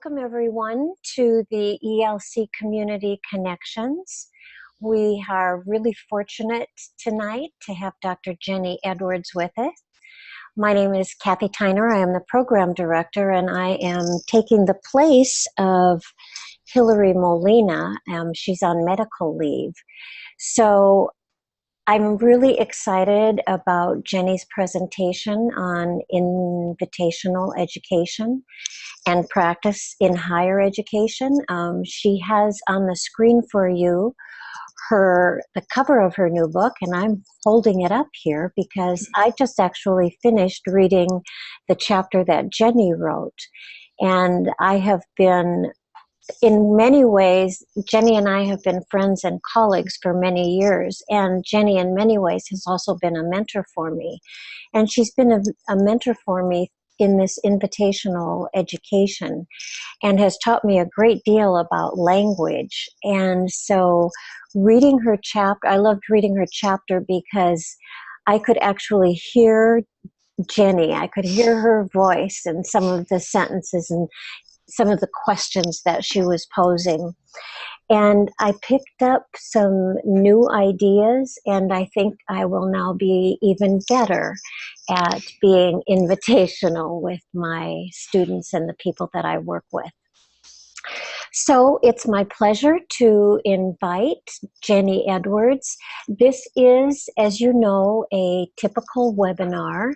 Welcome everyone to the ELC Community Connections. We are really fortunate tonight to have Dr. Jenny Edwards with us. My name is Kathy Tyner. I am the program director, and I am taking the place of Hillary Molina. She's on medical leave. So I'm really excited about Jenny's presentation on invitational education and practice in higher education. She has on the screen for you the cover of her new book, and I'm holding it up here because I just actually finished reading the chapter that Jenny wrote. And I have been, in many ways, Jenny and I have been friends and colleagues for many years, and Jenny in many ways has also been a mentor for me. And she's been a mentor for me in this invitational education and has taught me a great deal about language. And so reading her chapter, I loved reading her chapter because I could actually hear Jenny. I could hear her voice in some of the sentences and some of the questions that she was posing. And I picked up some new ideas, and I think I will now be even better at being invitational with my students and the people that I work with. So it's my pleasure to invite Jenny Edwards. This is, as you know, a typical webinar.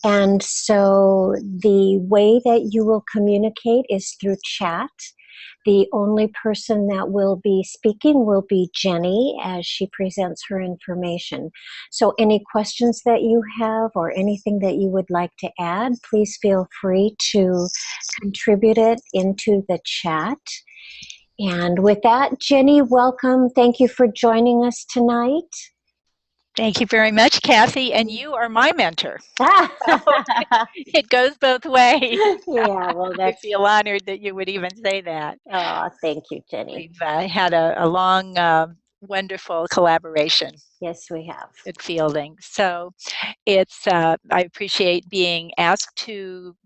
And so the way that you will communicate is through chat. The only person that will be speaking will be Jenny as she presents her information. So any questions that you have or anything that you would like to add, please feel free to contribute it into the chat. And with that, Jenny, welcome. Thank you for joining us tonight. Thank you very much, Kathy, and you are my mentor. It goes both ways. Yeah, well, I feel honored that you would even say that. Oh, thank you, Jenny. We've had a long, wonderful collaboration. Yes, we have. At Fielding. So it's, I appreciate being asked to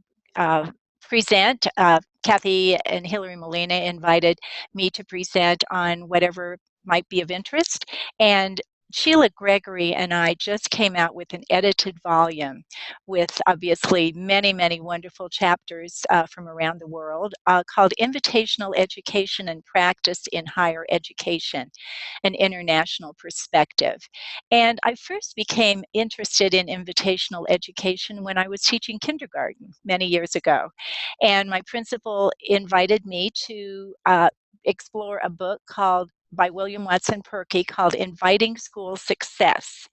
present. Kathy and Hillary Molina invited me to present on whatever might be of interest. And Sheila Gregory and I just came out with an edited volume with obviously many, many wonderful chapters from around the world called Invitational Education and Practice in Higher Education, an International Perspective. And I first became interested in invitational education when I was teaching kindergarten many years ago. And my principal invited me to explore a book by William Watson Perky called Inviting School Success.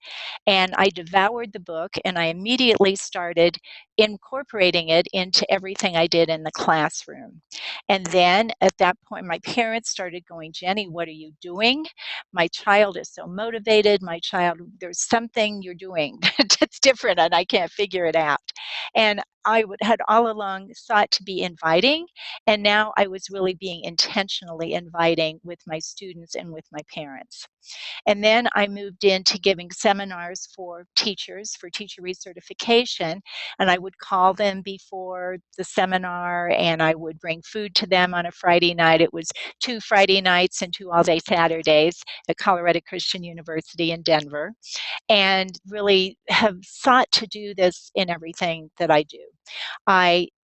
And I devoured the book, and I immediately started incorporating it into everything I did in the classroom. And then at that point, my parents started going, Jenny, what are you doing? My child is so motivated. There's something you're doing that's different, and I can't figure it out. And I had all along sought to be inviting, and now I was really being intentionally inviting with my students and with my parents. And then I moved into giving seminars for teachers, for teacher recertification, and I would call them before the seminar, and I would bring food to them on a Friday night. It was 2 Friday nights and 2 all-day Saturdays at Colorado Christian University in Denver, and really have sought to do this in everything that I do.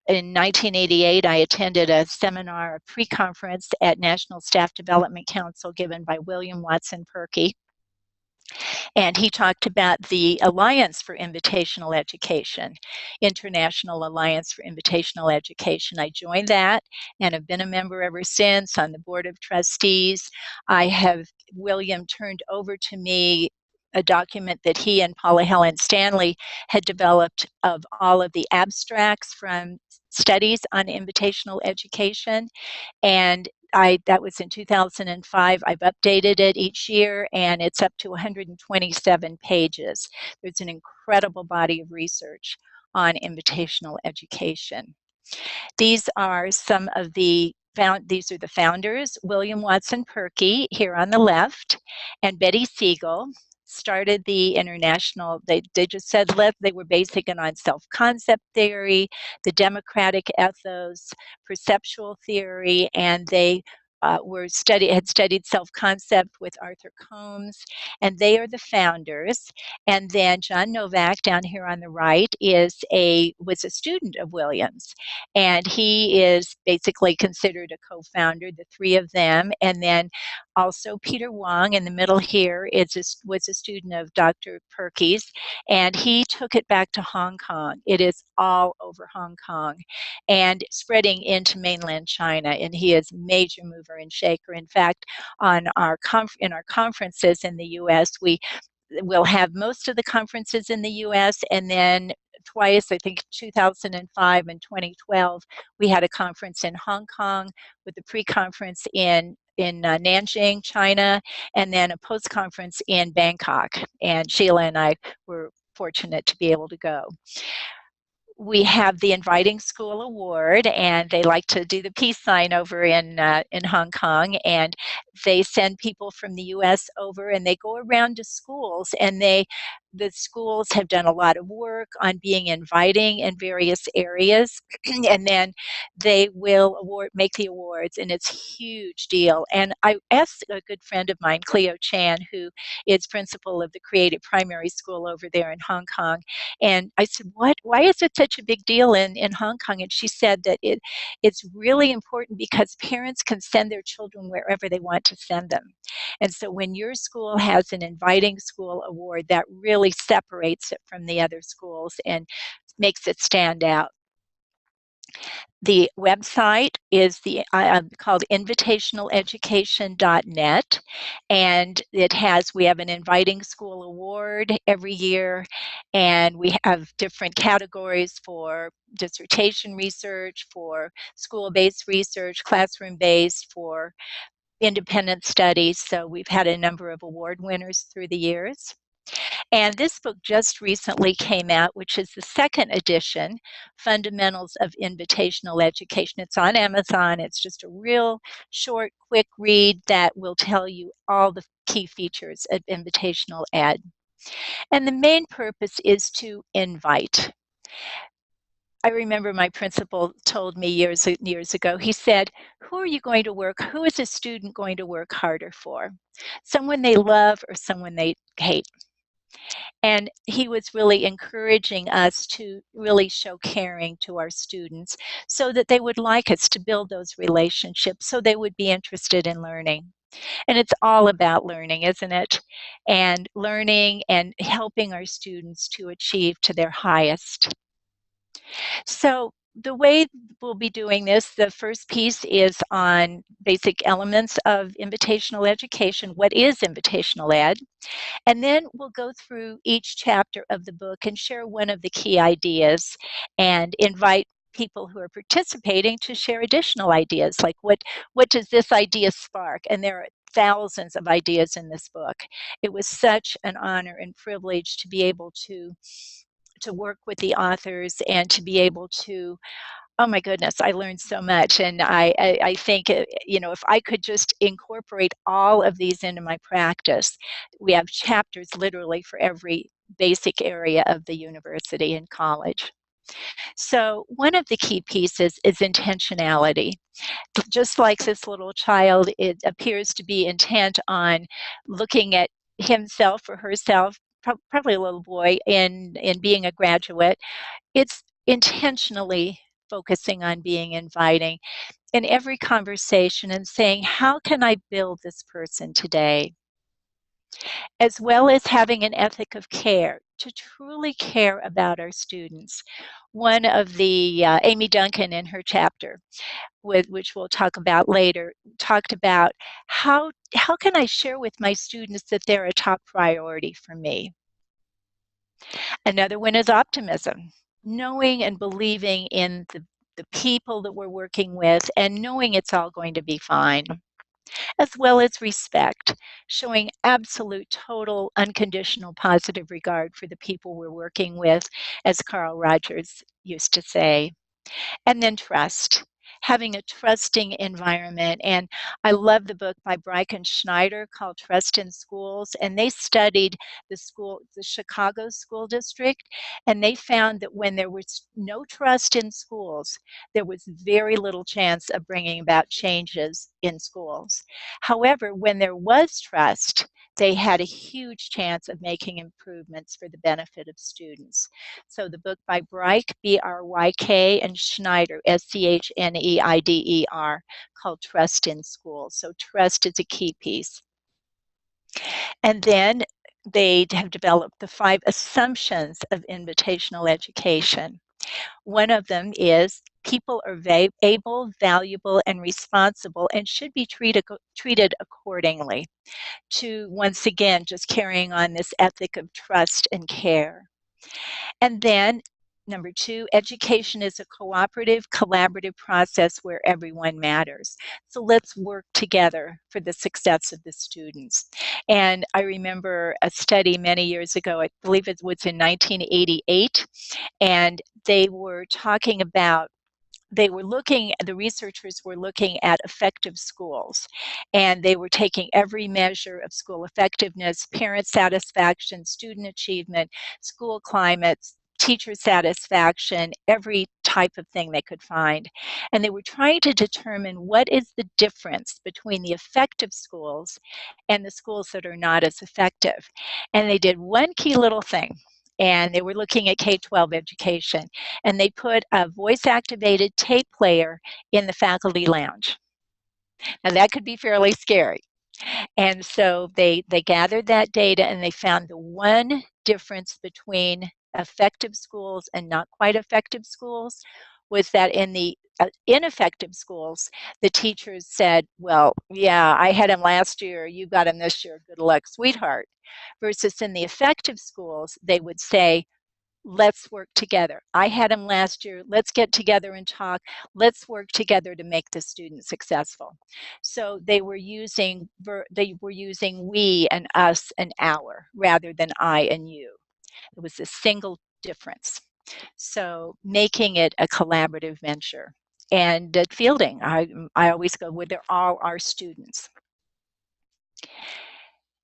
In 1988, I attended a seminar, a pre-conference at National Staff Development Council given by William Watson Perky. And he talked about the Alliance for Invitational Education, International Alliance for Invitational Education. I joined that and have been a member ever since on the Board of Trustees. William turned over to me a document that he and Paula Helen Stanley had developed of all of the abstracts from studies on invitational education. And that was in 2005. I've updated it each year, and it's up to 127 pages. There's an incredible body of research on invitational education. These are the founders, William Watson Perky here on the left, and Betty Siegel, started the international, they just said they were basing it on self-concept theory, the democratic ethos, perceptual theory, and they had studied self-concept with Arthur Combs, and they are the founders. And then John Novak down here on the right was a student of Williams, and he is basically considered a co-founder, the three of them. And then also Peter Wong in the middle here was a student of Dr. Perky's, and he took it back to Hong Kong. It is all over Hong Kong and spreading into mainland China, and he is a major mover and shaker. In fact, in our conferences in the U.S., we'll have most of the conferences in the U.S., and then twice, I think 2005 and 2012, we had a conference in Hong Kong with a pre-conference in Nanjing, China, and then a post-conference in Bangkok. And Sheila and I were fortunate to be able to go. We have the Inviting School Award, and they like to do the peace sign over in Hong Kong, and they send people from the U.S. over, and they go around to schools, and the schools have done a lot of work on being inviting in various areas, and then they will make the awards, and it's a huge deal. And I asked a good friend of mine, Cleo Chan, who is principal of the Creative Primary School over there in Hong Kong, and I said, why is it such a big deal in Hong Kong? And she said that it's really important because parents can send their children wherever they want to send them. And so when your school has an Inviting School Award, that really separates it from the other schools and makes it stand out. The website is called invitationaleducation.net, and we have an Inviting School Award every year, and we have different categories for dissertation research, for school-based research, classroom-based, for independent studies. So we've had a number of award winners through the years. And this book just recently came out, which is the second edition, Fundamentals of Invitational Education. It's on Amazon. It's just a real short, quick read that will tell you all the key features of invitational ed. And the main purpose is to invite. I remember my principal told me years ago, he said, who is a student going to work harder for? Someone they love or someone they hate? And he was really encouraging us to really show caring to our students so that they would like us, to build those relationships so they would be interested in learning. And it's all about learning, isn't it? And learning and helping our students to achieve to their highest. So the way we'll be doing this, the first piece is on basic elements of invitational education. What is invitational ed? And then we'll go through each chapter of the book and share one of the key ideas and invite people who are participating to share additional ideas, like what does this idea spark? And there are thousands of ideas in this book. It was such an honor and privilege to be able to work with the authors and to be able to, oh my goodness, I learned so much. And I think, if I could just incorporate all of these into my practice, we have chapters literally for every basic area of the university and college. So one of the key pieces is intentionality. Just like this little child, it appears to be intent on looking at himself or herself, probably a little boy, in being a graduate. It's intentionally focusing on being inviting in every conversation and saying, how can I build this person today? As well as having an ethic of care, to truly care about our students. One of the, Amy Duncan in her chapter, which we'll talk about later, talked about how can I share with my students that they're a top priority for me? Another one is optimism, knowing and believing in the people that we're working with and knowing it's all going to be fine. As well as respect, showing absolute, total, unconditional positive regard for the people we're working with, as Carl Rogers used to say. And then trust, having a trusting environment. And I love the book by Bryken Schneider called Trust in Schools. And they studied the Chicago school district, and they found that when there was no trust in schools, there was very little chance of bringing about changes in schools. However, when there was trust, they had a huge chance of making improvements for the benefit of students. So the book by Bryk, B-R-Y-K, and Schneider, S-C-H-N-E-I-D-E-R, called Trust in Schools. So trust is a key piece. And then they have developed the 5 assumptions of invitational education. One of them is people are able, valuable, and responsible and should be treated accordingly, to once again just carrying on this ethic of trust and care. And then number 2, education is a cooperative, collaborative process where everyone matters. So let's work together for the success of the students. And I remember a study many years ago, I believe it was in 1988, and they were talking about the researchers were looking at effective schools, and they were taking every measure of school effectiveness, parent satisfaction, student achievement, school climate, teacher satisfaction, every type of thing they could find. And they were trying to determine what is the difference between the effective schools and the schools that are not as effective. And they did one key little thing, and they were looking at K-12 education, and they put a voice-activated tape player in the faculty lounge. Now that could be fairly scary. And so they gathered that data, and they found the one difference between effective schools and not quite effective schools was that in the ineffective schools, the teachers said, well, yeah, I had him last year, you got him this year, good luck, sweetheart. Versus in the effective schools, they would say, let's work together. I had him last year. Let's get together and talk. Let's work together to make the student successful. So they were using we and us and our rather than I and you. It was a single difference. So making it a collaborative venture. And at Fielding, I always go where there are our students.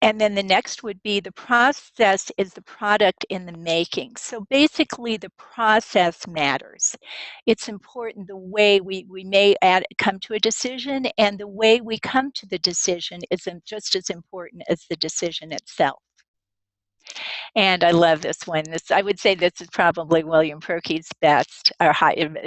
And then the next would be the process is the product in the making. So basically the process matters. It's important the way we may come to a decision, and the way we come to the decision is just as important as the decision itself. And I love this one. I would say this is probably William Perky's best or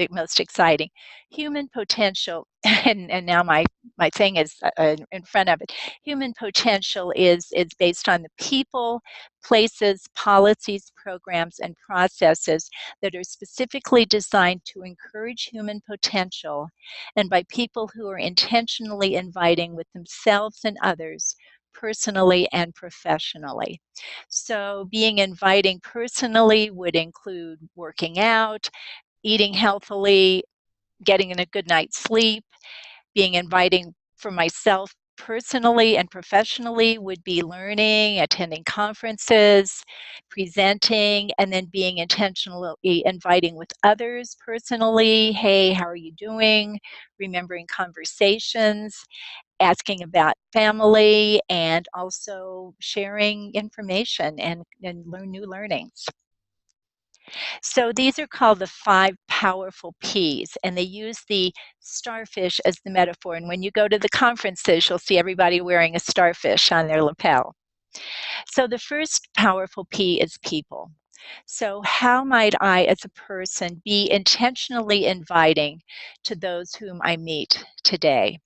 most exciting. Human potential, and now my thing is in front of it. Human potential is based on the people, places, policies, programs, and processes that are specifically designed to encourage human potential, and by people who are intentionally inviting with themselves and others, personally and professionally. So being inviting personally would include working out, eating healthily, getting in a good night's sleep. Being inviting for myself personally and professionally would be learning, attending conferences, presenting, and then being intentionally inviting with others personally. Hey, how are you doing? Remembering conversations, asking about family, and also sharing information and learn new learnings. So these are called the 5 powerful P's, and they use the starfish as the metaphor. And when you go to the conferences, you'll see everybody wearing a starfish on their lapel. So the first powerful P is people. So how might I, as a person, be intentionally inviting to those whom I meet today?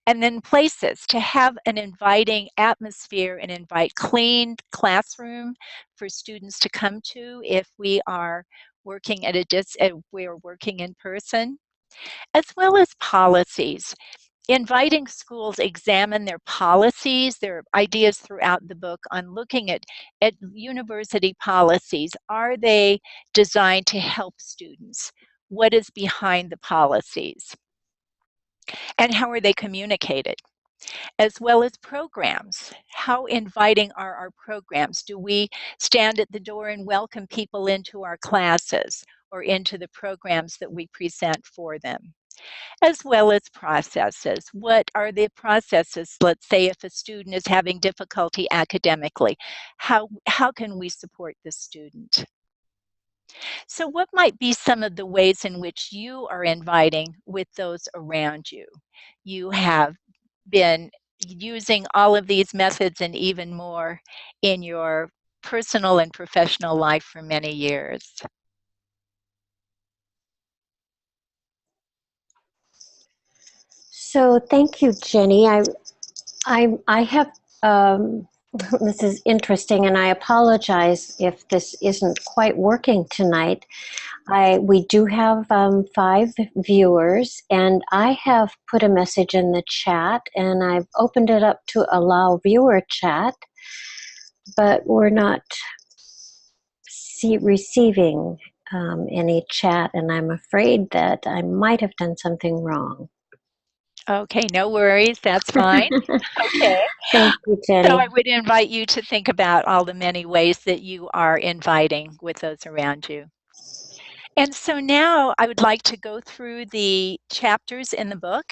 And then places, to have an inviting atmosphere and invite clean classroom for students to come to if we are working at we're working in person, as well as policies. Inviting schools examine their policies, their ideas throughout the book on looking at university policies. Are they designed to help students? What is behind the policies? And how are they communicated? As well as programs. How inviting are our programs? Do we stand at the door and welcome people into our classes or into the programs that we present for them? as well as processes. What are the processes? Let's say if a student is having difficulty academically, how can we support the student? So what might be some of the ways in which you are inviting with those around you? You have been using all of these methods and even more in your personal and professional life for many years. So thank you, Jenny. I have this is interesting, and I apologize if this isn't quite working tonight. We do have 5 viewers, and I have put a message in the chat, and I've opened it up to allow viewer chat, but we're not receiving any chat, and I'm afraid that I might have done something wrong. Okay, no worries. That's fine. Okay. Thank you, So I Jenny. would invite you to think about all the many ways that you are inviting with those around you. And so now I would like to go through the chapters in the book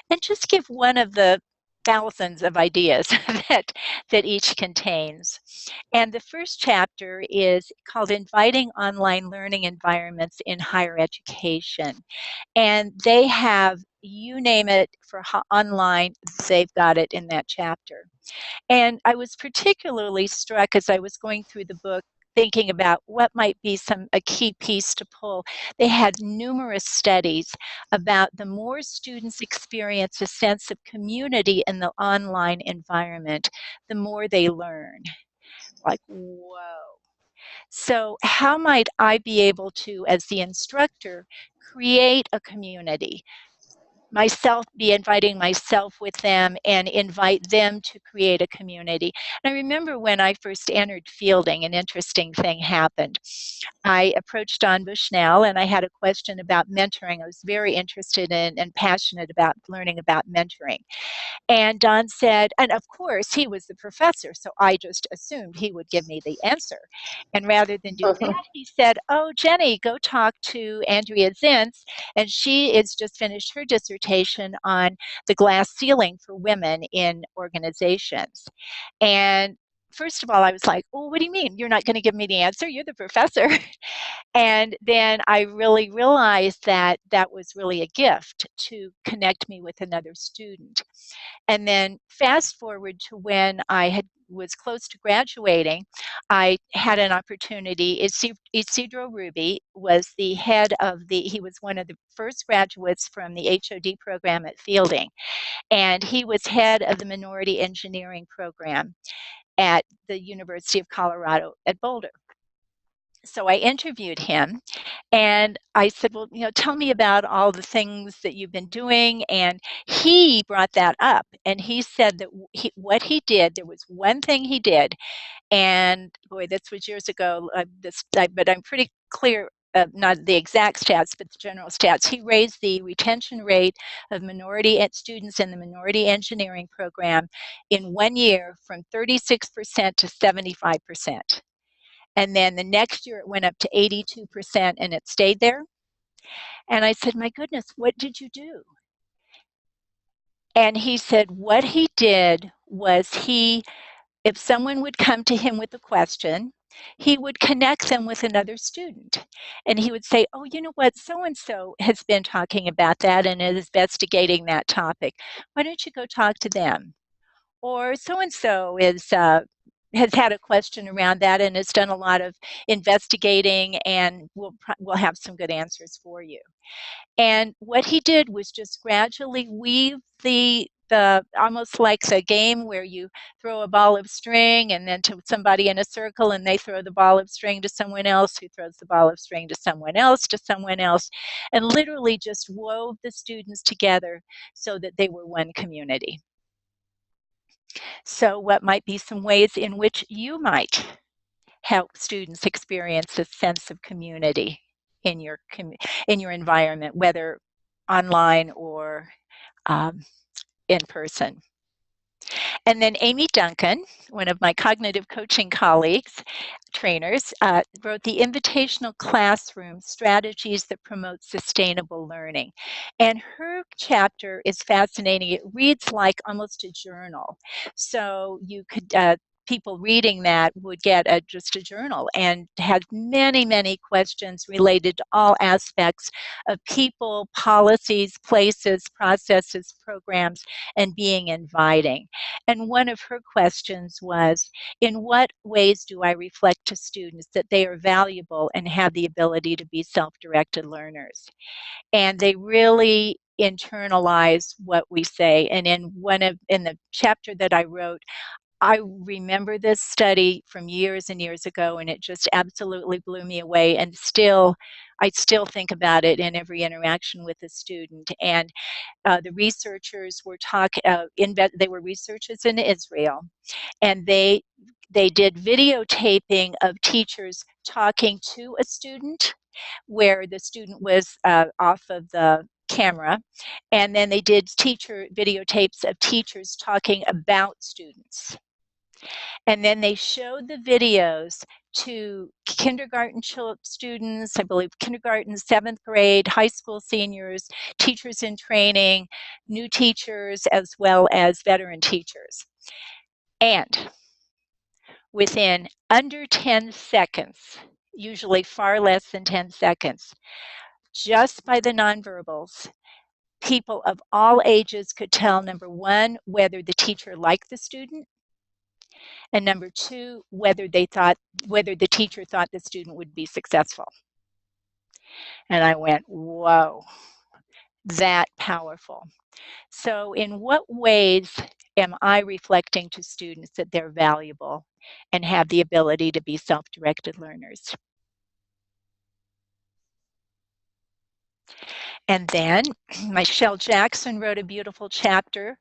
and just give one of the thousands of ideas that each contains. And the first chapter is called Inviting Online Learning Environments in Higher Education. And they have, you name it, for online, they've got it in that chapter. And I was particularly struck as I was going through the book thinking about what might be a key piece to pull. They had numerous studies about the more students experience a sense of community in the online environment, the more they learn. Like, whoa. So how might I be able to, as the instructor, create a community? Be inviting myself with them and invite them to create a community. And I remember when I first entered fielding, an interesting thing happened. I approached Don Bushnell and I had a question about mentoring. I was very interested in and passionate about learning about mentoring. And Don said, and of course, he was the professor, so I just assumed he would give me the answer. And rather than do that, he said, oh, Jenny, go talk to Andrea Zintz, and she has just finished her dissertation on the glass ceiling for women in organizations. And first of all, I was like, oh, what do you mean? You're not going to give me the answer? You're the professor. And then I really realized that that was really a gift to connect me with another student. And then fast forward to when was close to graduating, I had an opportunity. Isidro Ruby was he was one of the first graduates from the HOD program at Fielding. And he was head of the minority engineering program at the University of Colorado at Boulder. So I interviewed him and I said, well, tell me about all the things that you've been doing. And he brought that up. And he said that what he did, there was one thing he did. And boy, this was years ago, but I'm pretty clear, not the exact stats, but the general stats. He raised the retention rate of minority students in the minority engineering program in 1 year from 36% to 75%. And then the next year it went up to 82% and it stayed there. And I said, my goodness, what did you do? And he said, what he did was if someone would come to him with a question, he would connect them with another student. And he would say, oh, you know what, so-and-so has been talking about that and is investigating that topic. Why don't you go talk to them? Or so-and-so has had a question around that and has done a lot of investigating and will have some good answers for you. And what he did was just gradually weave the almost like the game where you throw a ball of string and then to somebody in a circle and they throw the ball of string to someone else who throws the ball of string to someone else, and literally just wove the students together so that they were one community. So what might be some ways in which you might help students experience a sense of community in your environment, whether online or in person? And then Amy Duncan, one of my cognitive coaching colleagues, trainers, wrote the Invitational Classroom Strategies that Promote Sustainable Learning. And her chapter is fascinating. It reads like almost a journal. So you could, people reading that would get just a journal and had many, many questions related to all aspects of people, policies, places, processes, programs, and being inviting. And one of her questions was, in what ways do I reflect to students that they are valuable and have the ability to be self-directed learners? And they really internalize what we say. And in the chapter that I wrote, I remember this study from years and years ago, and it just absolutely blew me away. And I still think about it in every interaction with a student. And the researchers were they were researchers in Israel, and they did videotaping of teachers talking to a student where the student was off of the camera, and then they did teacher videotapes of teachers talking about students. And then they showed the videos to kindergarten students, I believe kindergarten, 7th grade, high school seniors, teachers in training, new teachers, as well as veteran teachers. And within under 10 seconds, usually far less than 10 seconds, just by the nonverbals, people of all ages could tell, number one, whether the teacher liked the student, and number two, whether the teacher thought the student would be successful. And I went, whoa, that powerful. So in what ways am I reflecting to students that they're valuable and have the ability to be self-directed learners? And then Michelle Jackson wrote a beautiful chapter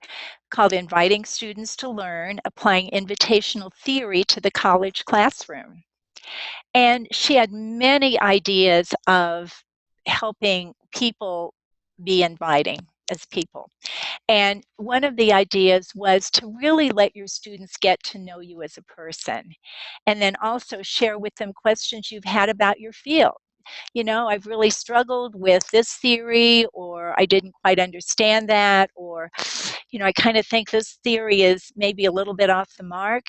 called Inviting Students to Learn, Applying Invitational Theory to the College Classroom. And she had many ideas of helping people be inviting as people. And one of the ideas was to really let your students get to know you as a person, and then also share with them questions you've had about your field. You know, I've really struggled with this theory, or I didn't quite understand that, or, you know, I kind of think this theory is maybe a little bit off the mark.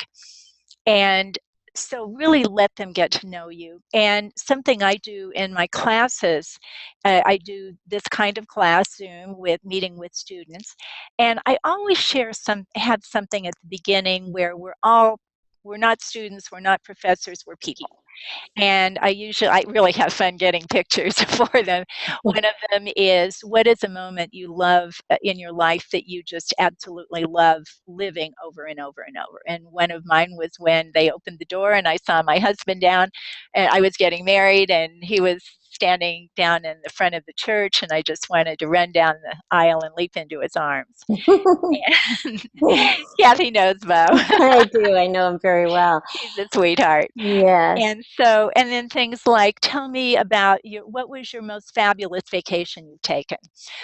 And so really let them get to know you. And something I do in my classes, I do this kind of class, Zoom, with meeting with students. And I always have something at the beginning where we're not students, we're not professors, we're people. And I really have fun getting pictures for them. One of them is, what is a moment you love in your life that you just absolutely love living over and over and over? And one of mine was when they opened the door and I saw my husband down, and I was getting married, and he was standing down in the front of the church, and I just wanted to run down the aisle and leap into his arms. And Kathy knows Bo. I do. I know him very well. He's a sweetheart. Yes. And then things like, tell me about what was your most fabulous vacation you've taken?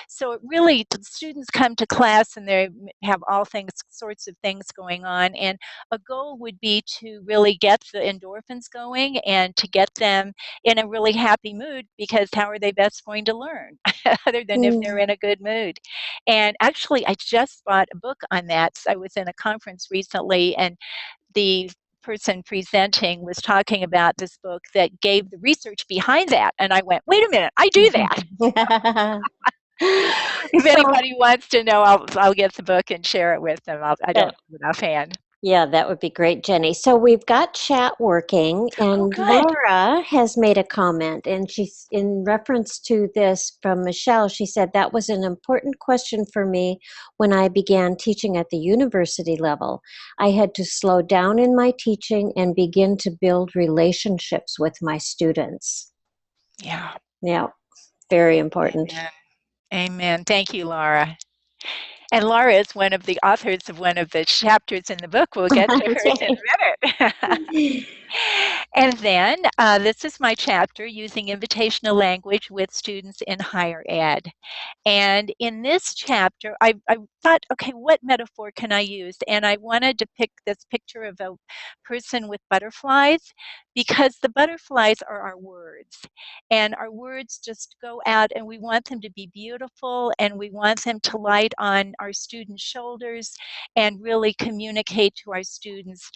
So it really, the students come to class and they have sorts of things going on. And a goal would be to really get the endorphins going and to get them in a really happy mood, because how are they best going to learn other than if they're in a good mood? And actually, I just bought a book on that. I was in a conference recently, and the person presenting was talking about this book that gave the research behind that. And I went, wait a minute, I do that. If anybody wants to know, I'll get the book and share it with them. I don't have it offhand. Yeah, that would be great, Jenny. So we've got chat working, and Laura has made a comment, and she's in reference to this from Michelle. She said, that was an important question for me when I began teaching at the university level. I had to slow down in my teaching and begin to build relationships with my students. Yeah. Yeah, very important. Amen. Amen. Thank you, Laura. And Laura is one of the authors of one of the chapters in the book. We'll get to her in a minute. And then this is my chapter, Using Invitational Language with Students in Higher Ed. And in this chapter, I thought, okay, what metaphor can I use? And I wanted to pick this picture of a person with butterflies, because the butterflies are our words. And our words just go out, and we want them to be beautiful, and we want them to light on our students' shoulders and really communicate to our students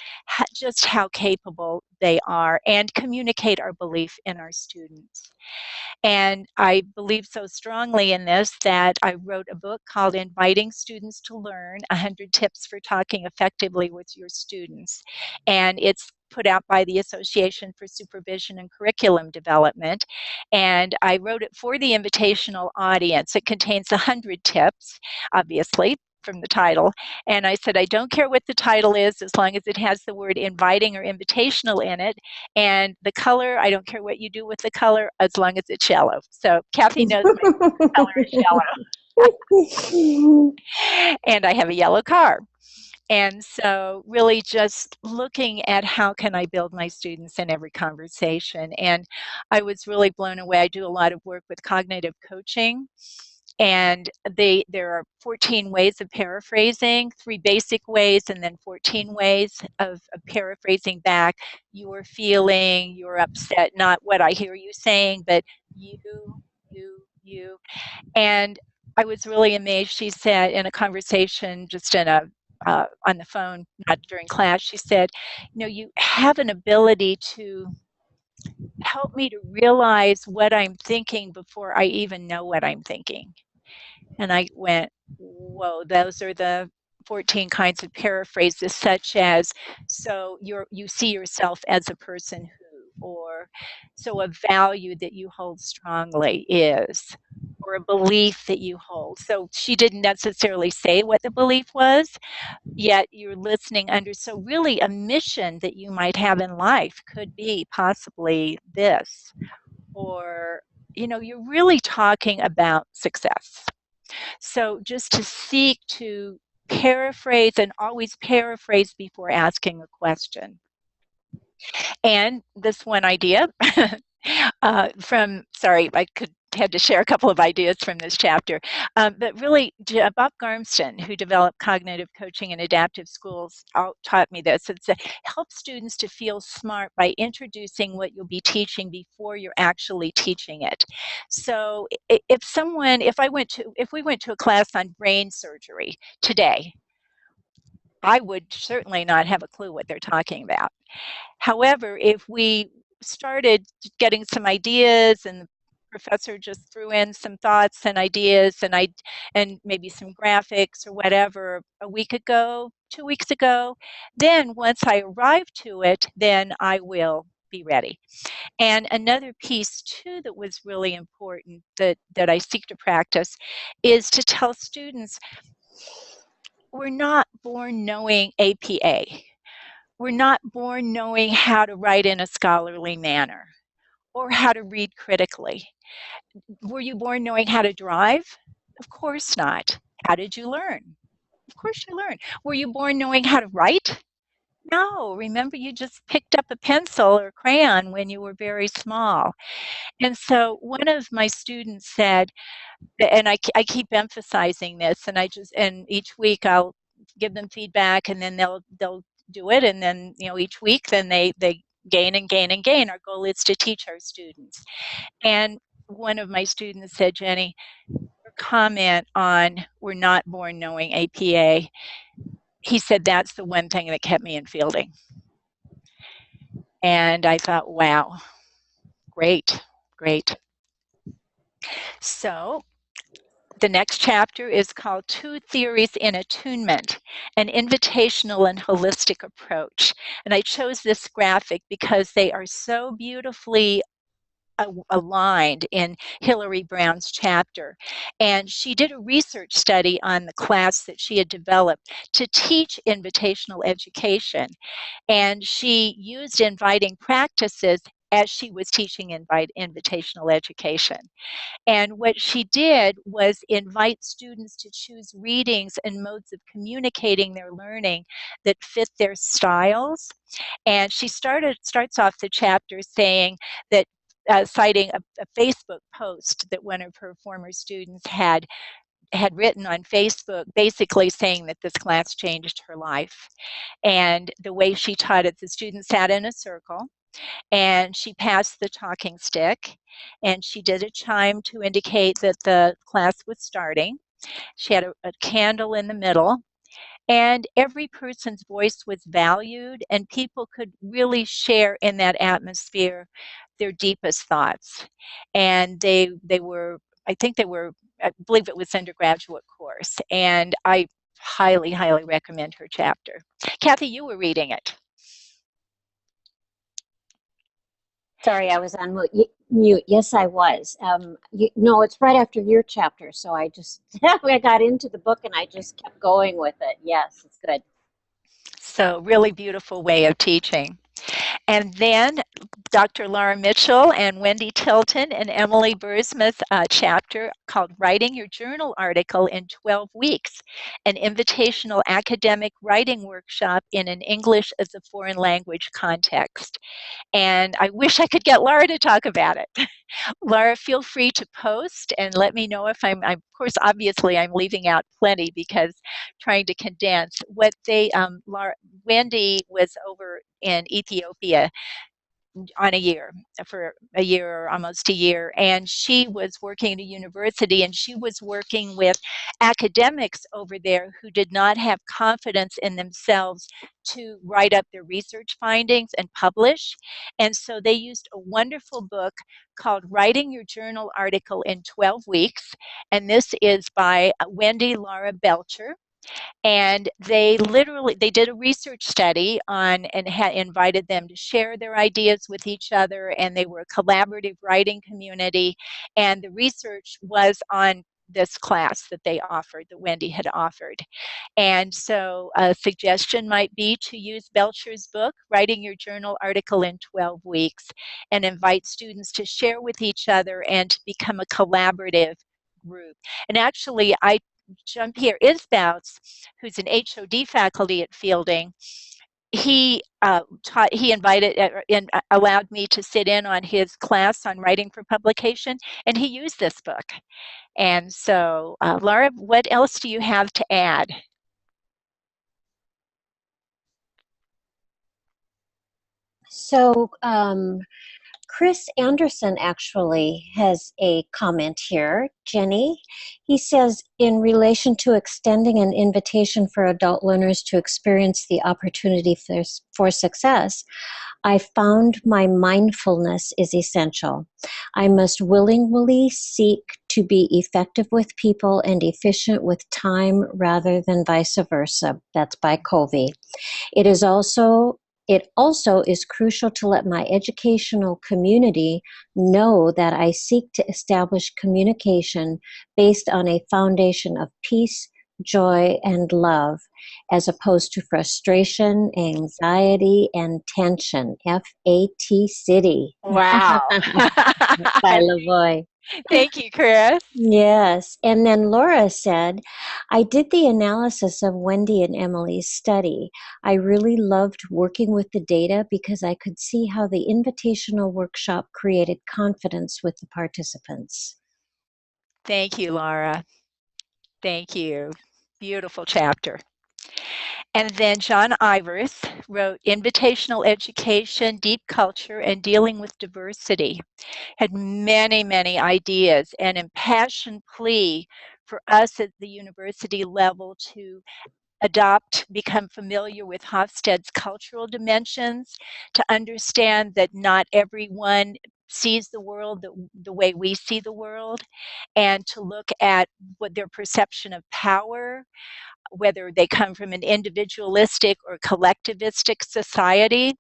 just how capable they are, and communicate our belief in our students. And I believe so strongly in this that I wrote a book called Inviting Students to Learn, 100 Tips for Talking Effectively with Your Students. And it's put out by the Association for Supervision and Curriculum Development. And I wrote it for the invitational audience. It contains 100 tips, obviously, from the title. And I said, I don't care what the title is as long as it has the word inviting or invitational in it. And the color, I don't care what you do with the color as long as it's yellow. So Kathy knows my color is yellow. And I have a yellow car. And so really just looking at how can I build my students in every conversation. And I was really blown away. I do a lot of work with cognitive coaching. And there are 14 ways of paraphrasing, 3 basic ways, and then 14 ways of paraphrasing back your feeling, you're upset, not what I hear you saying, but you, you. And I was really amazed. She said in a conversation, just in a on the phone, not during class, she said, you know, you have an ability to help me to realize what I'm thinking before I even know what I'm thinking. And I went, whoa, those are the 14 kinds of paraphrases, such as, so you see yourself as a person who, or so a value that you hold strongly is, or a belief that you hold. So she didn't necessarily say what the belief was, yet you're listening under. So really a mission that you might have in life could be possibly this, or, you know, you're really talking about success. So just to seek to paraphrase, and always paraphrase before asking a question. And this one idea had to share a couple of ideas from this chapter. But really, Bob Garmston, who developed cognitive coaching and adaptive schools, taught me this. It's help students to feel smart by introducing what you'll be teaching before you're actually teaching it. So if we went to a class on brain surgery today, I would certainly not have a clue what they're talking about. However, if we started getting some ideas, and the professor just threw in some thoughts and ideas, and maybe some graphics or whatever a week ago, 2 weeks ago, then once I arrive to it, then I will be ready. And another piece too that was really important that I seek to practice is to tell students, we're not born knowing APA. We're not born knowing how to write in a scholarly manner or how to read critically. Were you born knowing how to drive? Of course not. How did you learn? Of course you learned. Were you born knowing how to write? No. Remember, you just picked up a pencil or crayon when you were very small. And so one of my students said, and I keep emphasizing this, and each week I'll give them feedback, and then they'll do it, and then each week then they gain and gain and gain. Our goal is to teach our students. And one of my students said, Jenny, your comment on we're not born knowing APA, he said that's the one thing that kept me in fielding. And I thought, wow, great. So the next chapter is called Two Theories in Attunement, an invitational and holistic approach. And I chose this graphic because they are so beautifully aligned in Hillary Brown's chapter. And she did a research study on the class that she had developed to teach invitational education. And she used inviting practices as she was teaching invitational education. And what she did was invite students to choose readings and modes of communicating their learning that fit their styles. And she starts off the chapter saying that, citing a Facebook post that one of her former students had written on Facebook, basically saying that this class changed her life. And the way she taught it, the students sat in a circle, and she passed the talking stick, and she did a chime to indicate that the class was starting. She had a candle in the middle, and every person's voice was valued, and people could really share in that atmosphere their deepest thoughts. And they were, I think they were, I believe it was undergraduate course, and I highly, highly recommend her chapter. Kathy, you were reading it. Sorry, I was on mute. Yes, I was. No, it's right after your chapter, so I just I got into the book and I just kept going with it. Yes, it's good. So really beautiful way of teaching. And then Dr. Laura Mitchell and Wendy Tilton and Emily Bursmuth's chapter called Writing Your Journal Article in 12 Weeks, an invitational academic writing workshop in an English as a foreign language context. And I wish I could get Laura to talk about it. Laura, feel free to post and let me know if of course, obviously, I'm leaving out plenty because trying to condense what Wendy was over in Ethiopia for a year or almost a year, and she was working at a university, and she was working with academics over there who did not have confidence in themselves to write up their research findings and publish. And so they used a wonderful book called Writing Your Journal Article in 12 Weeks, and this is by Wendy Laura Belcher. And they did a research study on and had invited them to share their ideas with each other, and they were a collaborative writing community, and the research was on this class that they offered, that Wendy had offered. And so a suggestion might be to use Belcher's book, Writing Your Journal Article in 12 Weeks, and invite students to share with each other and to become a collaborative group. And actually, Jean-Pierre Isbouts, who's an HOD faculty at Fielding, he allowed me to sit in on his class on writing for publication, and he used this book. And so, Laura, what else do you have to add? So, Chris Anderson actually has a comment here. Jenny, he says, in relation to extending an invitation for adult learners to experience the opportunity for success, I found my mindfulness is essential. I must willingly seek to be effective with people and efficient with time rather than vice versa. That's by Covey. It also is crucial to let my educational community know that I seek to establish communication based on a foundation of peace, joy, and love, as opposed to frustration, anxiety, and tension. FAT City. Wow. By Lavoie. Thank you, Chris. Yes. And then Laura said, I did the analysis of Wendy and Emily's study. I really loved working with the data because I could see how the invitational workshop created confidence with the participants. Thank you, Laura. Thank you. Beautiful chapter. And then John Ivers wrote Invitational Education, Deep Culture, and Dealing with Diversity. Had many, many ideas and impassioned plea for us at the university level to become familiar with Hofstede's cultural dimensions, to understand that not everyone sees the world the way we see the world, and to look at what their perception of power, whether they come from an individualistic or collectivistic society,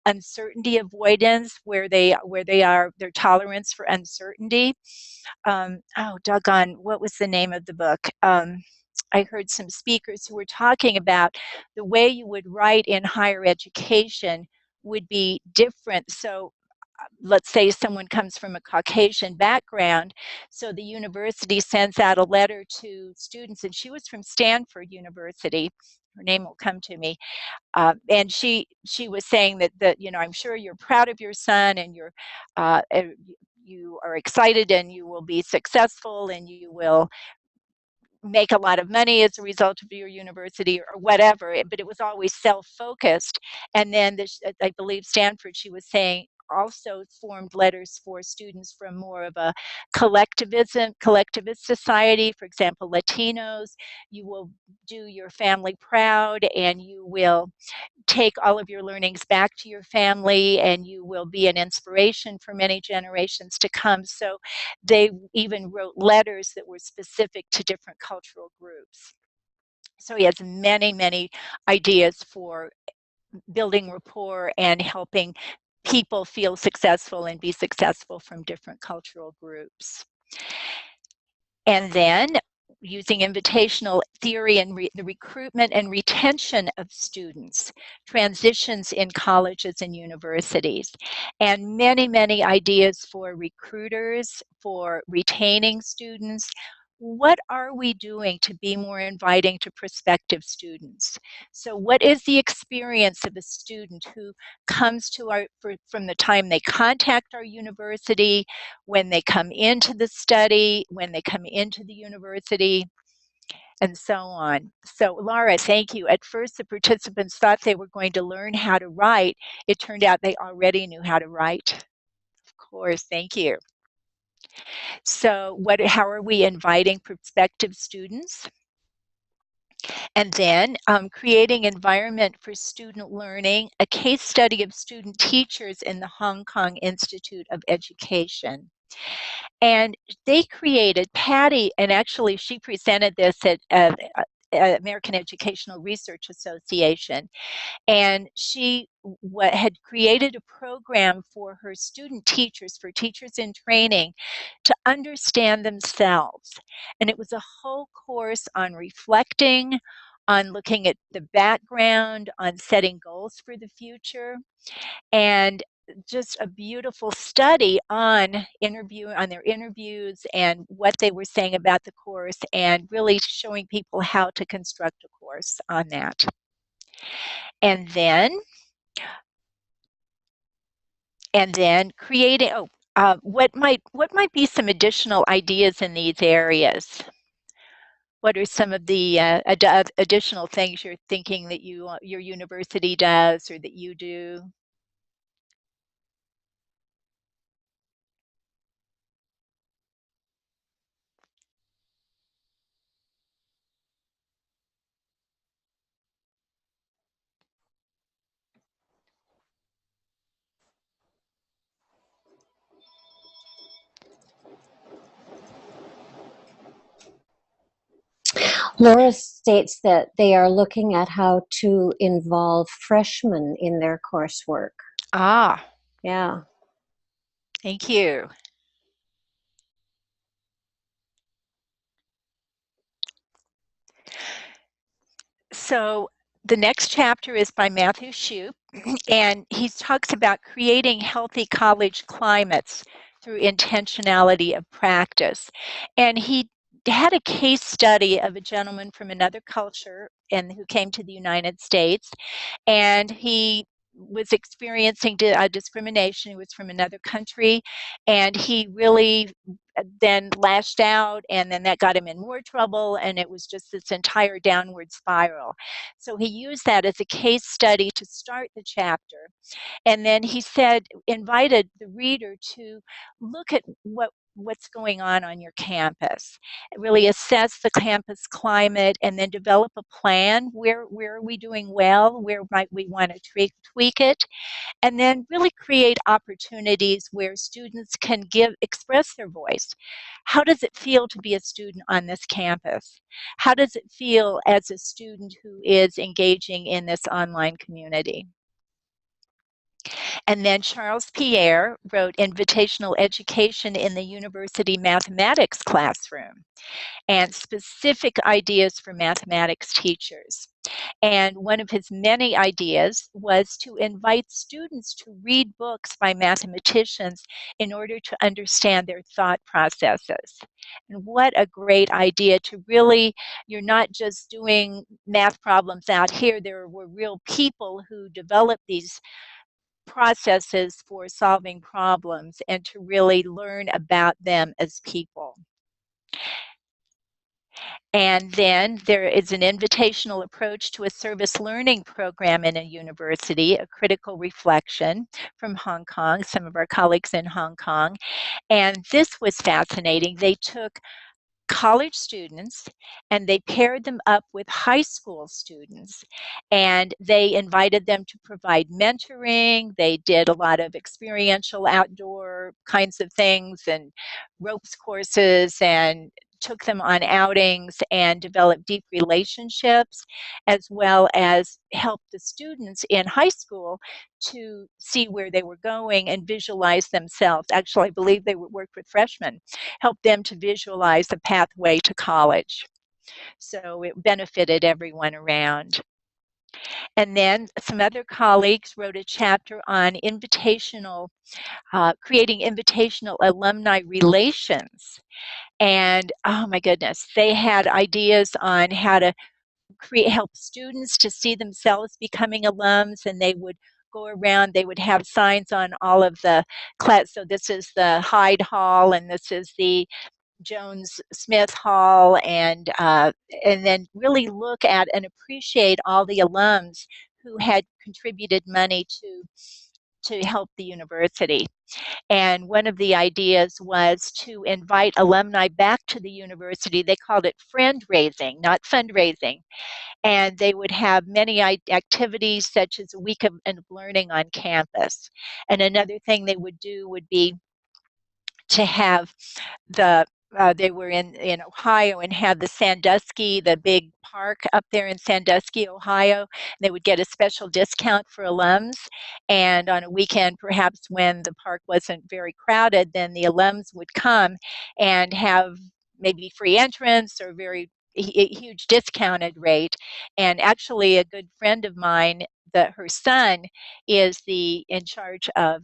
uncertainty avoidance, where they are, their tolerance for uncertainty. Oh, doggone, what was the name of the book? I heard some speakers who were talking about the way you would write in higher education would be different. So let's say someone comes from a Caucasian background, so the university sends out a letter to students, and she was from Stanford University. Her name will come to me. And she was saying that I'm sure you're proud of your son, and you are excited, and you will be successful, and you will make a lot of money as a result of your university or whatever, but it was always self-focused. And then I believe Stanford, she was saying, also formed letters for students from more of a collectivist society. For example, Latinos, you will do your family proud, and you will take all of your learnings back to your family, and you will be an inspiration for many generations to come. So they even wrote letters that were specific to different cultural groups. So he has many, many ideas for building rapport and helping people feel successful and be successful from different cultural groups. And then using invitational theory and the recruitment and retention of students, transitions in colleges and universities, and many, many ideas for recruiters, for retaining students. What are we doing to be more inviting to prospective students? So what is the experience of a student who comes to from the time they contact our university, when they come into the study, when they come into the university, and so on. So Laura, thank you. At first, the participants thought they were going to learn how to write. It turned out they already knew how to write. Of course, thank you. So how are we inviting prospective students? And then creating environment for student learning, a case study of student teachers in the Hong Kong Institute of Education. And they created, Patty, and actually she presented this at American Educational Research Association. And she had created a program for her student teachers, for teachers in training, to understand themselves. And it was a whole course on reflecting, on looking at the background, on setting goals for the future, and just a beautiful study on their interviews and what they were saying about the course, and really showing people how to construct a course on that. And then creating, what might be some additional ideas in these areas? What are some of the additional things you're thinking that your university does or that you do? Laura states that they are looking at how to involve freshmen in their coursework. Ah, yeah. Thank you. So the next chapter is by Matthew Shoup, and he talks about creating healthy college climates through intentionality of practice. And he had a case study of a gentleman from another culture and who came to the United States, and he was experiencing discrimination. He was from another country, and he really then lashed out, and then that got him in more trouble, and it was just this entire downward spiral. So he used that as a case study to start the chapter. And then he invited the reader to look at what's going on your campus, really assess the campus climate, and then develop a plan. Where are we doing well? Where might we want to tweak it? And then really create opportunities where students can express their voice. How does it feel to be a student on this campus? How does it feel as a student who is engaging in this online community? And then Charles Pierre wrote Invitational Education in the University Mathematics Classroom, and specific ideas for mathematics teachers. And one of his many ideas was to invite students to read books by mathematicians in order to understand their thought processes. And what a great idea to really, you're not just doing math problems out here, there were real people who developed these processes for solving problems and to really learn about them as people. And then there is an invitational approach to a service learning program in a university, a critical reflection from Hong Kong, some of our colleagues in Hong Kong. And this was fascinating. They took college students and they paired them up with high school students, and they invited them to provide mentoring. They did a lot of experiential outdoor kinds of things and ropes courses, and took them on outings and developed deep relationships, as well as helped the students in high school to see where they were going and visualize themselves. Actually, I believe they worked with freshmen, help them to visualize the pathway to college. So it benefited everyone around. And then some other colleagues wrote a chapter on creating invitational alumni relations. And oh my goodness, they had ideas on how to help students to see themselves becoming alums, and they would go around, they would have signs on all of the class. So this is the Hyde Hall, and this is the Jones Smith Hall, and then really look at and appreciate all the alums who had contributed money to help the university. And one of the ideas was to invite alumni back to the university. They called it friend raising, not fundraising. And they would have many activities, such as a week of learning on campus. And another thing they would do would be to have they were in Ohio and had the Sandusky, the big park up there in Sandusky, Ohio. They would get a special discount for alums. And on a weekend, perhaps when the park wasn't very crowded, then the alums would come and have maybe free entrance or very huge discounted rate. And actually, a good friend of mine, her son is in charge of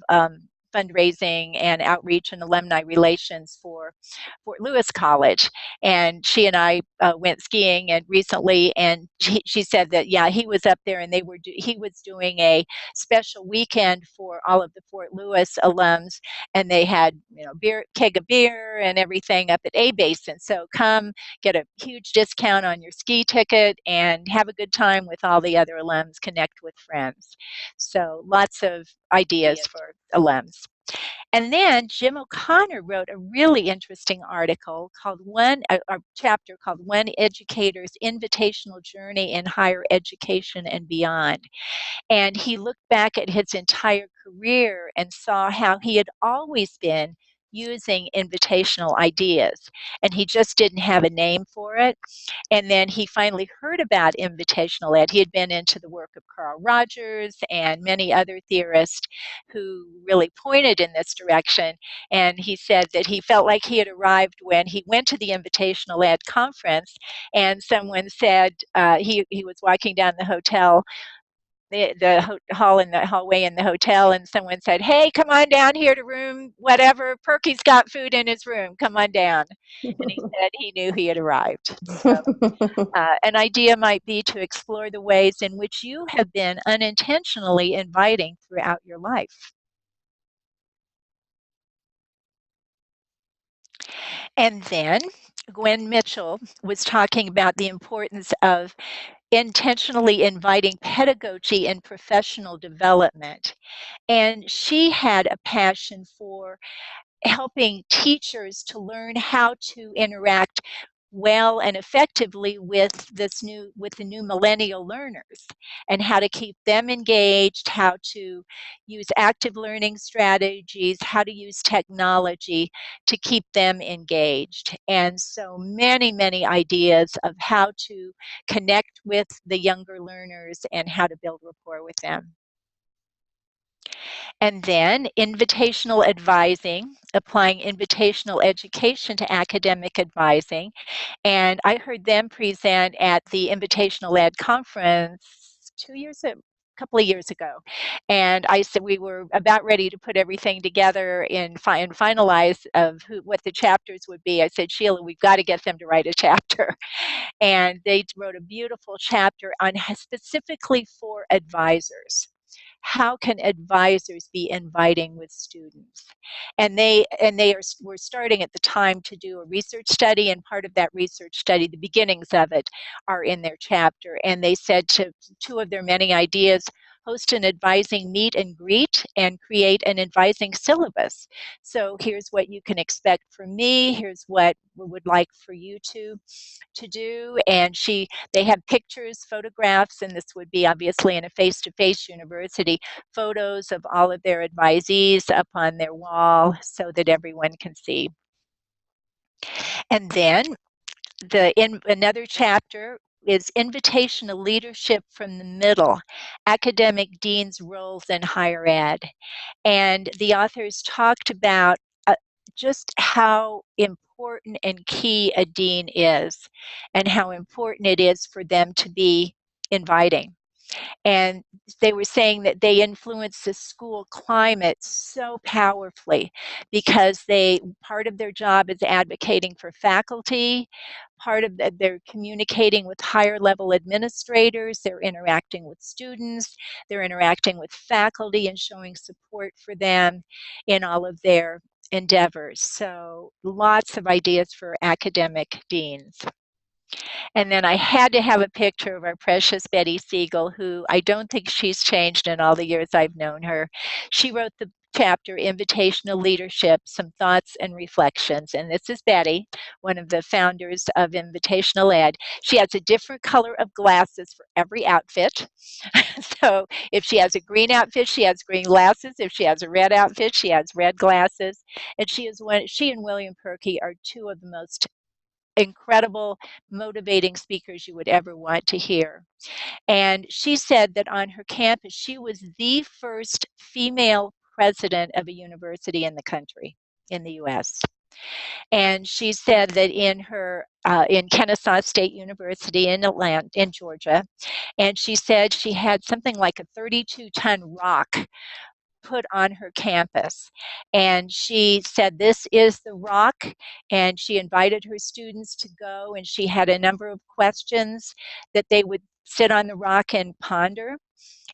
fundraising and outreach and alumni relations for Fort Lewis College. And she and I went skiing and recently, and she said that, yeah, he was up there and he was doing a special weekend for all of the Fort Lewis alums, and they had, keg of beer and everything up at A Basin. So come get a huge discount on your ski ticket and have a good time with all the other alums, connect with friends. So lots of ideas for alums. And then Jim O'Connor wrote a really interesting article called a chapter called One Educator's Invitational Journey in Higher Education and Beyond. And he looked back at his entire career and saw how he had always been using invitational ideas. And he just didn't have a name for it. And then he finally heard about invitational ed. He had been into the work of Carl Rogers and many other theorists who really pointed in this direction. And he said that he felt like he had arrived when he went to the invitational ed conference, and someone said he was walking down the hotel, hall in the hallway in the hotel, and someone said, "Hey, come on down here to room whatever. Perky's got food in his room. Come on down." And he said he knew he had arrived. So an idea might be to explore the ways in which you have been unintentionally inviting throughout your life. And then Gwen Mitchell was talking about the importance of intentionally inviting pedagogy in professional development. And she had a passion for helping teachers to learn how to interact well and effectively with the new millennial learners, and how to keep them engaged, how to use active learning strategies, how to use technology to keep them engaged. And so many ideas of how to connect with the younger learners and how to build rapport with them. And then invitational advising, applying invitational education to academic advising. And I heard them present at the Invitational Ed conference 2 years ago, couple of years ago. And I said we were about ready to put everything together and finalize of what the chapters would be. I said, Sheila, we've got to get them to write a chapter. And they wrote a beautiful chapter on specifically for advisors. How can advisors be inviting with students? And were starting at the time to do a research study, and part of that research study, the beginnings of it, are in their chapter. And they said to two of their many ideas, host an advising meet and greet and create an advising syllabus. So here's what you can expect from me. Here's what we would like for you to do. And they have pictures, photographs, and this would be obviously in a face-to-face university, photos of all of their advisees up on their wall so that everyone can see. And then another chapter is Invitational Leadership from the Middle, Academic Dean's Roles in Higher Ed. And the authors talked about just how important and key a dean is, and how important it is for them to be inviting. And they were saying that they influence the school climate so powerfully because part of their job is advocating for faculty, part of they're communicating with higher level administrators, they're interacting with students, they're interacting with faculty and showing support for them in all of their endeavors. So lots of ideas for academic deans. And then I had to have a picture of our precious Betty Siegel, who I don't think she's changed in all the years I've known her. She wrote the chapter, Invitational Leadership, Some Thoughts and Reflections. And this is Betty, one of the founders of Invitational Ed. She has a different color of glasses for every outfit. So if she has a green outfit, she has green glasses. If she has a red outfit, she has red glasses. And she and William Perky are two of the most incredible, motivating speakers you would ever want to hear. And she said that on her campus, she was the first female president of a university in the country, in the US. And she said that in Kennesaw State University in Atlanta, in Georgia, and she said she had something like a 32-ton rock put on her campus. And she said, this is the rock. And she invited her students to go, and she had a number of questions that they would sit on the rock and ponder.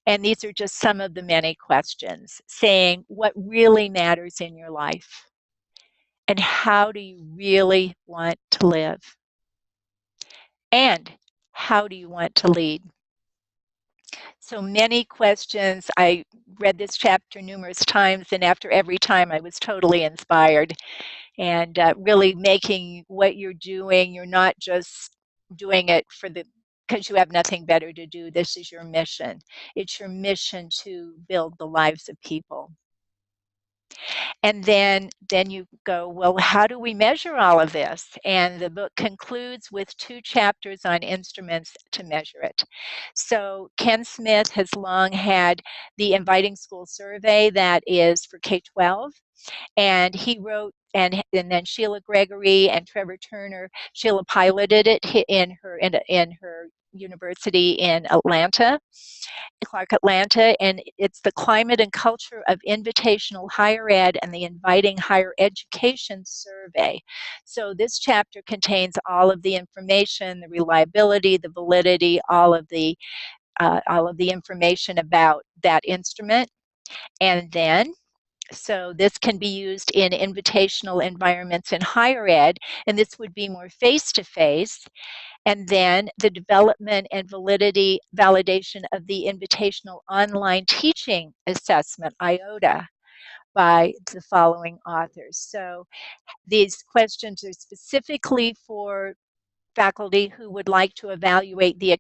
And these are just some of the many questions, saying what really matters in your life and how do you really want to live, and how do you want to lead. So many questions. I read this chapter numerous times, and after every time I was totally inspired. And really making what you're doing, you're not just doing it because you have nothing better to do. This is your mission. It's your mission to build the lives of people. And then you go, well, how do we measure all of this? And the book concludes with 2 chapters on instruments to measure it. So Ken Smith has long had the Inviting School Survey that is for K-12. And he wrote, and then Sheila Gregory and Trevor Turner, Sheila piloted it in her university in Atlanta, Clark Atlanta, and it's the Climate and Culture of Invitational Higher Ed and the Inviting Higher Education Survey. So this chapter contains all of the information, the reliability, the validity, all of the information about that instrument. And then so this can be used in invitational environments in higher ed, and this would be more face-to-face. And then the development and validation of the invitational online teaching assessment, IOTA, by the following authors. So these questions are specifically for faculty who would like to evaluate the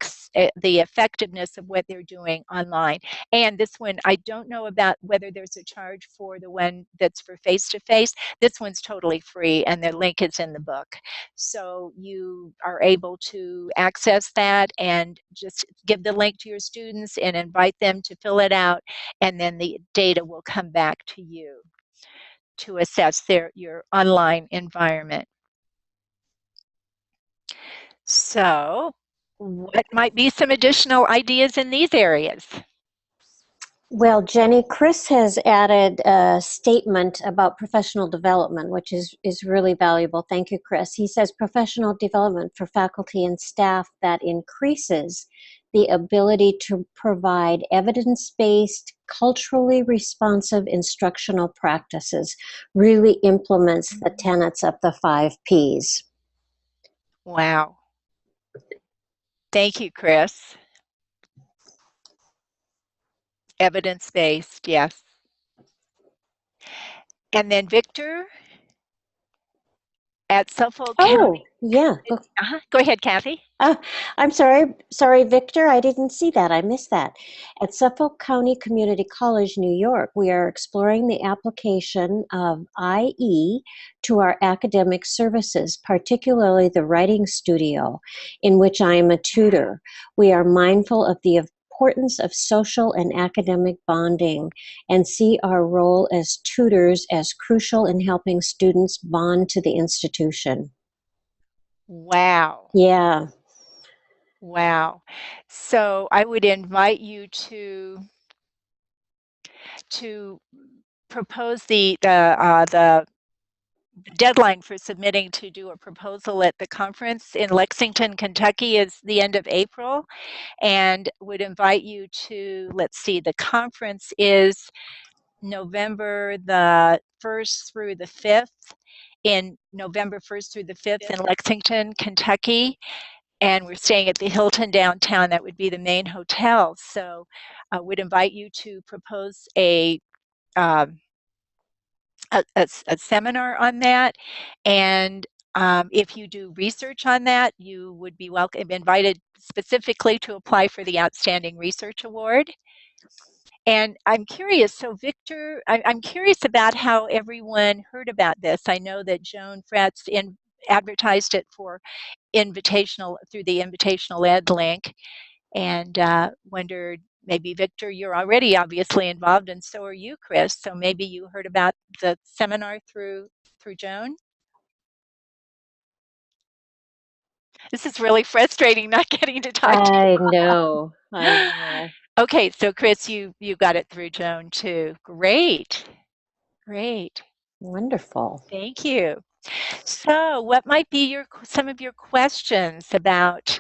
effectiveness of what they're doing online. And this one, I don't know about whether there's a charge for the one that's for face-to-face. This one's totally free, and the link is in the book. So you are able to access that and just give the link to your students and invite them to fill it out, and then the data will come back to you to assess your online environment. So what might be some additional ideas in these areas? Well, Jenny, Chris has added a statement about professional development, which is really valuable. Thank you, Chris. He says professional development for faculty and staff that increases the ability to provide evidence-based, culturally responsive instructional practices, really implements the tenets of the 5 Ps. Wow. Thank you, Chris. Evidence-based, yes. And then Victor at Suffolk County. Yeah. Go ahead, Kathy. I'm sorry, Victor, I didn't see that. I missed that. At Suffolk County Community College, New York, we are exploring the application of IE to our academic services, particularly the writing studio, in which I am a tutor. We are mindful of the importance of social and academic bonding and see our role as tutors as crucial in helping students bond to the institution. Wow. Yeah. Wow. So I would invite you to propose the deadline for submitting to do a proposal at the conference in Lexington, Kentucky is the end of April, and would invite you to, let's see, the conference is November the 1st through the 5th, in November 1st through the 5th in Lexington, Kentucky. And we're staying at the Hilton downtown. That would be the main hotel. So I would invite you to propose a seminar on that. And if you do research on that, you would be invited specifically to apply for the Outstanding Research Award. And I'm curious, so Victor, I'm curious about how everyone heard about this. I know that Joan Fretz advertised it for invitational through the Invitational Ed link, and wondered, maybe Victor, you're already obviously involved, and so are you, Chris. So maybe you heard about the seminar through Joan. This is really frustrating not getting to talk to you. I know. Okay, so Chris, you got it through Joan too. Great. Wonderful. Thank you. So what might be some of your questions about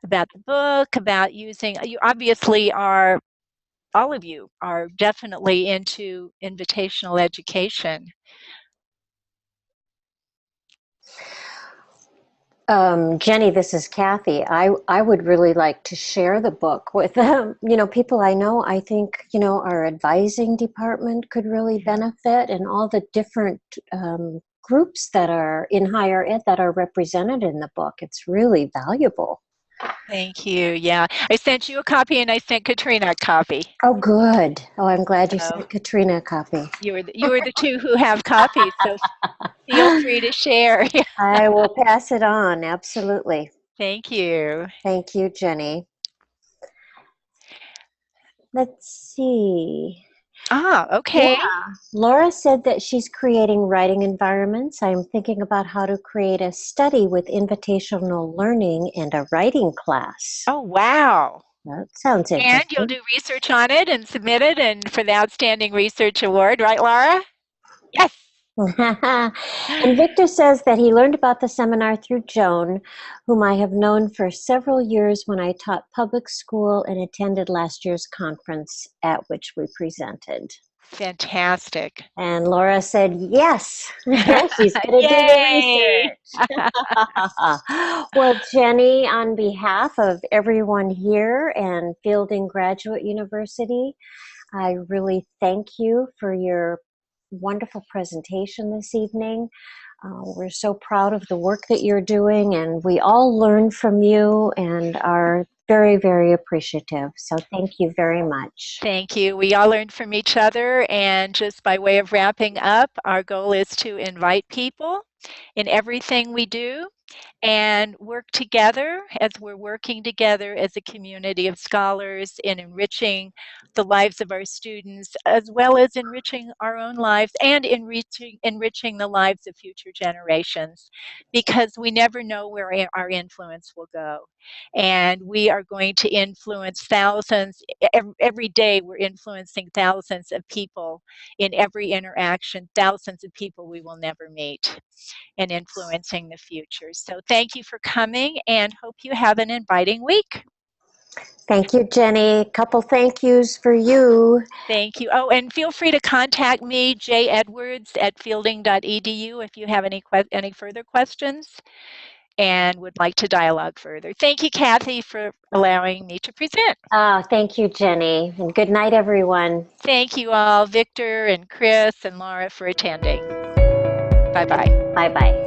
the book, about using, you obviously are, all of you are definitely into invitational education. Jenny, this is Kathy. I would really like to share the book with people I know. I think, our advising department could really benefit, and all the different groups that are in higher ed that are represented in the book. It's really valuable. Thank you. Yeah, I sent you a copy, and I sent Katrina a copy. Oh, good. Oh, I'm glad you sent Katrina a copy. You were the two who have copies, so feel free to share. I will pass it on. Absolutely. Thank you. Thank you, Jenny. Let's see. Okay. Yeah. Laura said that she's creating writing environments. I'm thinking about how to create a study with invitational learning and a writing class. Oh, wow. That sounds interesting. And you'll do research on it and submit it, and for the Outstanding Research Award, right, Laura? Yes. And Victor says that he learned about the seminar through Joan, whom I have known for several years when I taught public school and attended last year's conference at which we presented. Fantastic. And Laura said, yes, she's going to do the research. Well, Jenny, on behalf of everyone here and Fielding Graduate University, I really thank you for your wonderful presentation this evening. We're so proud of the work that you're doing, and we all learn from you and are very, very appreciative. So thank you very much. Thank you. We all learned from each other. And just by way of wrapping up, our goal is to invite people in everything we do and work together as we're working together as a community of scholars in enriching the lives of our students, as well as enriching our own lives and enriching the lives of future generations, because we never know where our influence will go. And we are going to influence thousands. Every day we're influencing thousands of people in every interaction, thousands of people we will never meet, and influencing the future. So thank you for coming, and hope you have an inviting week. Thank you, Jenny. A couple thank yous for you. Thank you. Oh, and feel free to contact me, jedwards@fielding.edu, if you have any further questions and would like to dialogue further. Thank you, Kathy, for allowing me to present. Thank you, Jenny. And good night, everyone. Thank you all, Victor and Chris and Laura, for attending. Bye-bye. Bye-bye.